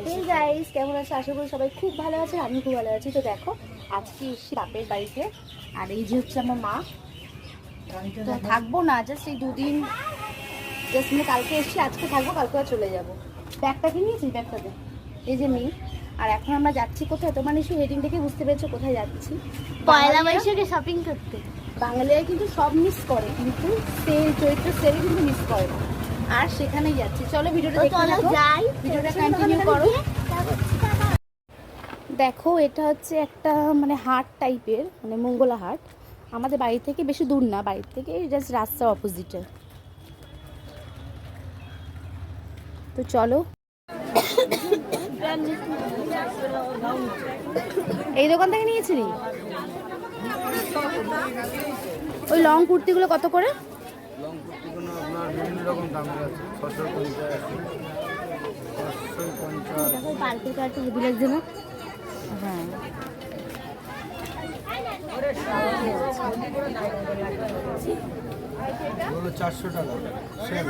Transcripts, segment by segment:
Hey guys, কেমন আছো? আশা করি সবাই খুব ভালো আছে। আমি খুব ভালো আছি। তো দেখো, আজকে এসেছি বাপের বাড়িতে। আর এই যে হচ্ছে আমার মা। তো থাকবো না, জাস্ট এই দুদিন, জাস্ট মানে কালকে এসেছি, আজকে থাকবো, কালকে আর চলে যাবো। ব্যাগটাকে নিয়েছি, ব্যাগটাতে এই যে মেয়ে। আর এখন আমরা যাচ্ছি কোথায়? তোমার নিশ্চয়ই হেডিং থেকে বুঝতে পেরেছো কোথায় যাচ্ছি। পয়লা বৈশাখে শপিং করতে। বাঙালিরা কিন্তু সব মিস করে, কিন্তু সেল, চৈত্র সেল কিন্তু মিস করে না। আর সেখানেই যাচ্ছি। চলো ভিডিওটা দেখতে থাকো, ভিডিওটা কন্টিনিউ করো। দেখো, এটা হচ্ছে একটা মানে হাট টাইপের, মানে মঙ্গলা হাট। আমাদের বাড়ি থেকে বেশি দূর না, বাড়ির থেকে জাস্ট রাস্তার অপোজিটে। তো চলো, এই দোকান থেকে নিয়েছিলি? ওই লং কুর্তিগুলো কত করে? লং কুর্তিগুলো আপনার বিভিন্ন রকম দামের আছে, 650, 550। দেখো পার্কের কার্ডটা হেভি লাগছে না? হ্যাঁ, এগুলো 400 টাকা সেল,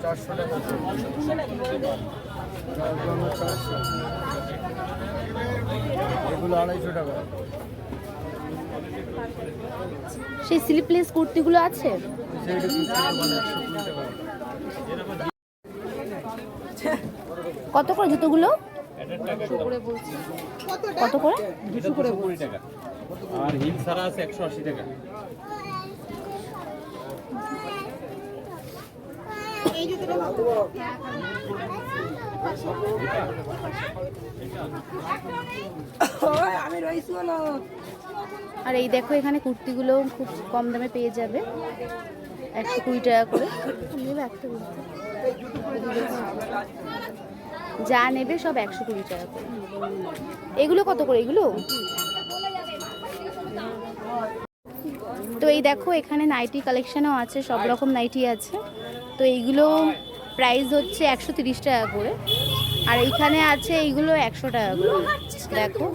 400 টাকা এগুলো 400, এগুলো 250 টাকা। সেই স্লিপলেস কুর্তিগুলো আছে? সেইটা 120 টাকা। কত করে জুতোগুলো? কত করে? 220 টাকা। আর হিল সারা আছে 180 টাকা। আর এই দেখো, এখানে কুর্তিগুলো খুব কম দামে পেয়ে যাবে, 120 টাকা করে। যা নেবে সব 120 টাকা করে। এগুলো কত করে এগুলো? তো এই দেখো, এখানে নাইটি কালেকশনও আছে, সব রকম নাইটি আছে। তো এইগুলো প্রাইস হচ্ছে 130 টাকা করে। আর এইখানে আছে এইগুলো 100 টাকা করে। দেখো